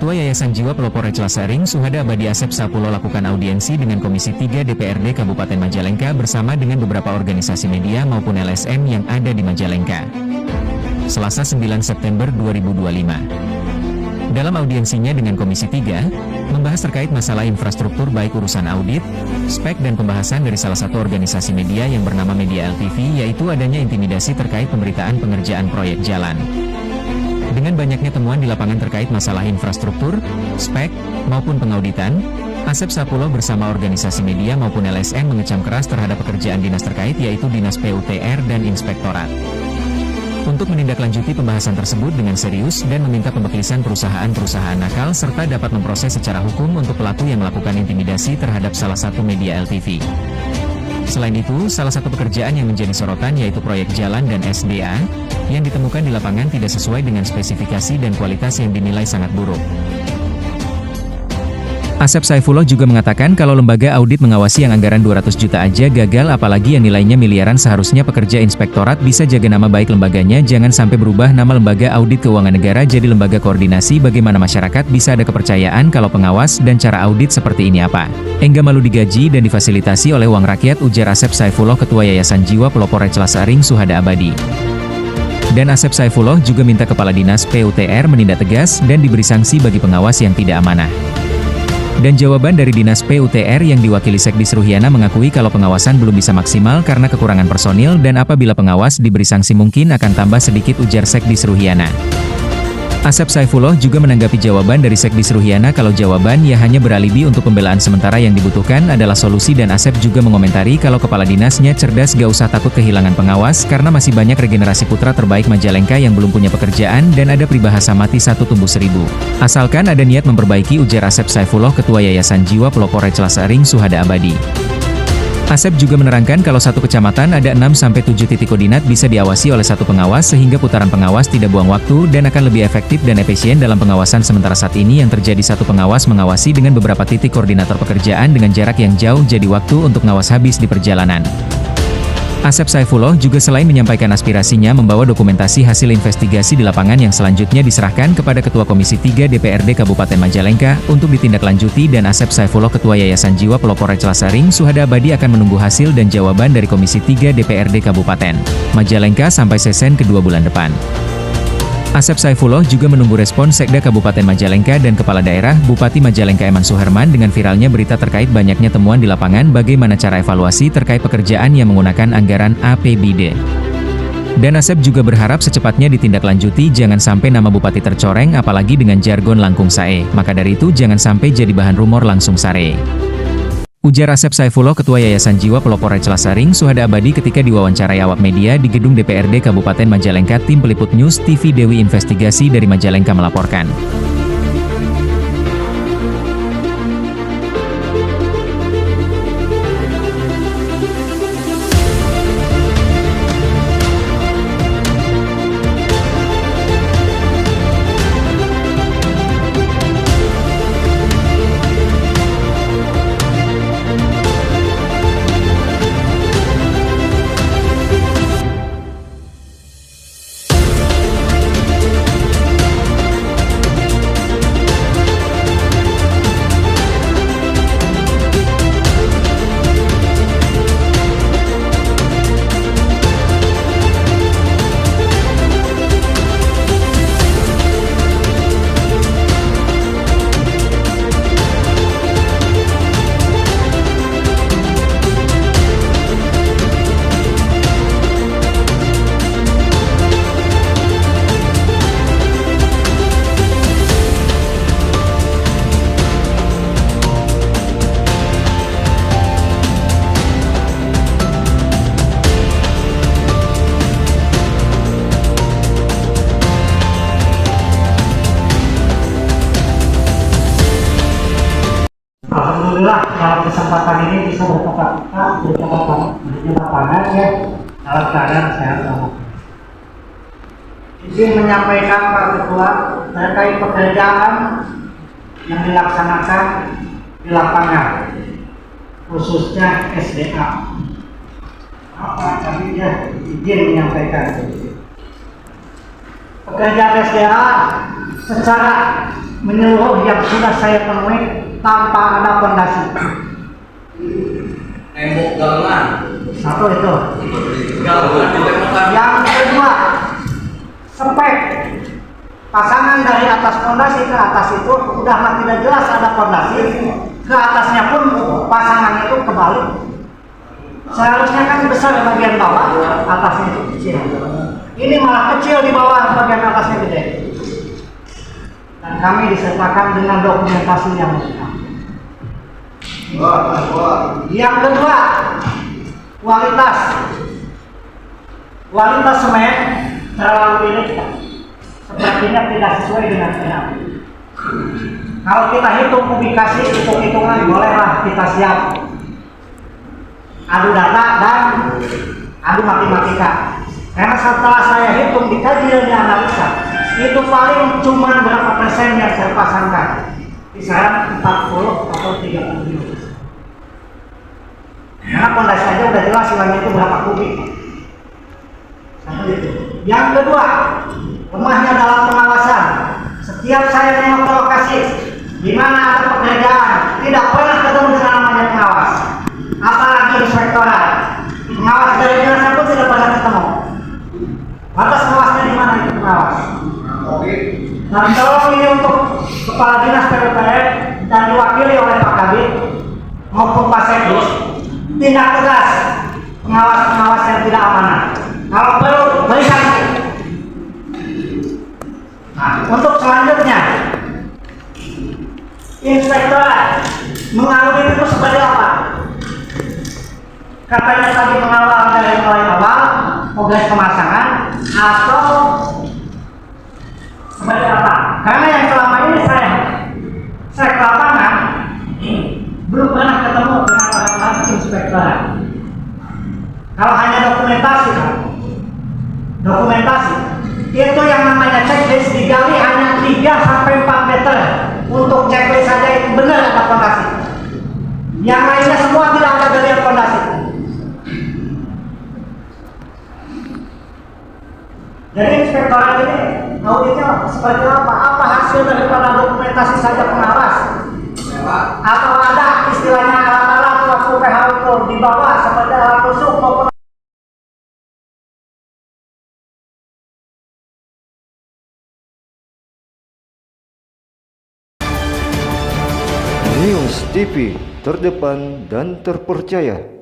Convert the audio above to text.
Ketua Yayasan Jiwa Pelopor Reclasaring Suhada Abadi Asep Sapulo lakukan audiensi dengan Komisi 3 DPRD Kabupaten Majalengka bersama dengan beberapa organisasi media maupun LSM yang ada di Majalengka. Selasa 9 September 2025. Dalam audiensinya dengan Komisi 3, membahas terkait masalah infrastruktur baik urusan audit, spek dan pembahasan dari salah satu organisasi media yang bernama Media LTV yaitu adanya intimidasi terkait pemberitaan pengerjaan proyek jalan. Dengan banyaknya temuan di lapangan terkait masalah infrastruktur, spek, maupun pengauditan, Asep Sapulo bersama organisasi media maupun LSM mengecam keras terhadap pekerjaan dinas terkait yaitu Dinas PUTR dan Inspektorat. Untuk menindaklanjuti pembahasan tersebut dengan serius dan meminta pembeklisan perusahaan-perusahaan nakal serta dapat memproses secara hukum untuk pelaku yang melakukan intimidasi terhadap salah satu media LTV. Selain itu, salah satu pekerjaan yang menjadi sorotan yaitu proyek jalan dan SDA, yang ditemukan di lapangan tidak sesuai dengan spesifikasi dan kualitas yang dinilai sangat buruk. Asep Saifullah juga mengatakan kalau lembaga audit mengawasi yang anggaran 200 juta aja gagal apalagi yang nilainya miliaran seharusnya pekerja inspektorat bisa jaga nama baik lembaganya jangan sampai berubah nama lembaga audit keuangan negara jadi lembaga koordinasi bagaimana masyarakat bisa ada kepercayaan kalau pengawas dan cara audit seperti ini apa. Enggak malu digaji dan difasilitasi oleh uang rakyat ujar Asep Saifullah Ketua Yayasan Jiwa Pelopor Reclasaring Suhada Abadi. Dan Asep Saifullah juga minta Kepala Dinas PUTR menindak tegas dan diberi sanksi bagi pengawas yang tidak amanah. Dan jawaban dari Dinas PUTR yang diwakili Sekdis Ruhiana mengakui kalau pengawasan belum bisa maksimal karena kekurangan personil dan apabila pengawas diberi sanksi mungkin akan tambah sedikit ujar Sekdis Ruhiana. Asep Saifullah juga menanggapi jawaban dari Sekdis Ruhiana kalau jawaban ya hanya beralibi untuk pembelaan sementara yang dibutuhkan adalah solusi dan Asep juga mengomentari kalau kepala dinasnya cerdas gak usah takut kehilangan pengawas karena masih banyak regenerasi putra terbaik Majalengka yang belum punya pekerjaan dan ada peribahasa mati satu tumbuh seribu. Asalkan ada niat memperbaiki ujar Asep Saifullah Ketua Yayasan Jiwa Pelopor Reclasaring Suhada Abadi. Asep juga menerangkan kalau satu kecamatan ada 6-7 titik koordinat bisa diawasi oleh satu pengawas sehingga putaran pengawas tidak buang waktu dan akan lebih efektif dan efisien dalam pengawasan sementara saat ini yang terjadi satu pengawas mengawasi dengan beberapa titik koordinator pekerjaan dengan jarak yang jauh jadi waktu untuk ngawas habis di perjalanan. Asep Saifullah juga selain menyampaikan aspirasinya membawa dokumentasi hasil investigasi di lapangan yang selanjutnya diserahkan kepada Ketua Komisi 3 DPRD Kabupaten Majalengka untuk ditindaklanjuti dan Asep Saifullah Ketua Yayasan Jiwa Pelopor Reclasaring Suhada Abadi akan menunggu hasil dan jawaban dari Komisi 3 DPRD Kabupaten Majalengka sampai sesen kedua bulan depan. Asep Saifullah juga menunggu respon Sekda Kabupaten Majalengka dan Kepala Daerah Bupati Majalengka Eman Suherman dengan viralnya berita terkait banyaknya temuan di lapangan bagaimana cara evaluasi terkait pekerjaan yang menggunakan anggaran APBD. Dan Asep juga berharap secepatnya ditindaklanjuti jangan sampai nama Bupati tercoreng apalagi dengan jargon langkung sae, maka dari itu jangan sampai jadi bahan rumor langsung sare. Ujar Asep Saifullah Ketua Yayasan Jiwa Pelopor Reclasaring Suhada Abadi ketika diwawancarai awak media di gedung DPRD Kabupaten Majalengka. Tim Peliput News TV Dewi Investigasi dari Majalengka melaporkan. Alhamdulillah dalam kesempatan ini bisa bertatap muka di lapangan ya dalam keadaan sehat walafiat. Izin menyampaikan Pak Ketua terkait pekerjaan yang dilaksanakan di lapangan khususnya SDA. Apa kami ya izin menyampaikan pekerjaan SDA secara menyeluruh yang sudah saya temui tanpa ada fondasi. Tembok galengan. Satu itu. Galengan ditemukan. Yang kedua, spek pasangan dari atas fondasi ke atas itu udah tidak jelas ada fondasi, ke atasnya pun pasangan itu kebalik. Seharusnya kan besar di bagian bawah, atasnya itu kecil. Ini malah kecil di bawah, bagian atasnya gede. Dan kami disertakan dengan dokumentasi yang lengkap. Yang kedua, kualitas semen terlalu ini sepertinya tidak sesuai dengan kenal. Kalau kita hitung publikasi, hitung-hitungan bolehlah kita siap. Adu data dan adu matematika. Karena setelah saya hitung dikaji dan dianalisa, itu paling cuma berapa persen yang saya pasangkan. Kisaran 40 atau 30%. Karena fondasi aja udah jelas silangnya itu berapa kubik. Satu itu. Yang kedua, lemahnya dalam pengawasan. Setiap saya nengok ke lokasi, di mana ada pekerjaan, tidak pernah ketemu dengan namanya pengawas. Apalagi inspektorat. Pengawas dari dinas pun tidak pernah ketemu. Batas pengawasnya di mana itu pengawas? Dan tolong ini untuk kepala dinas PPPN dan diwakili oleh Pak Kabid maupun Pak Sekdus, tindak tegas pengawas-pengawas yang tidak amanah. Kalau perlu beri sanksi. Nah, untuk selanjutnya, inspektorat mengaudit itu seperti apa? Katanya tadi mengawal dari mulai awal, progres pemasangan, atau seperti apa? Karena yang selama ini saya ke lapangan belum pernah ketemu dengan orang inspektorat. Kalau hanya dokumentasi itu yang namanya checklist digali hanya 3-4 meter untuk checklist saja itu benar ada fondasi. Yang lainnya semua tidak ada galian fondasi. Jadi inspektorat ini auditnya seperti apa? Apa hasil daripada dokumentasi saja pengawas? Atau ada istilahnya alat-alat waktu PH itu di bawah seperti alat tusuk maupun News TV, terdepan dan terpercaya.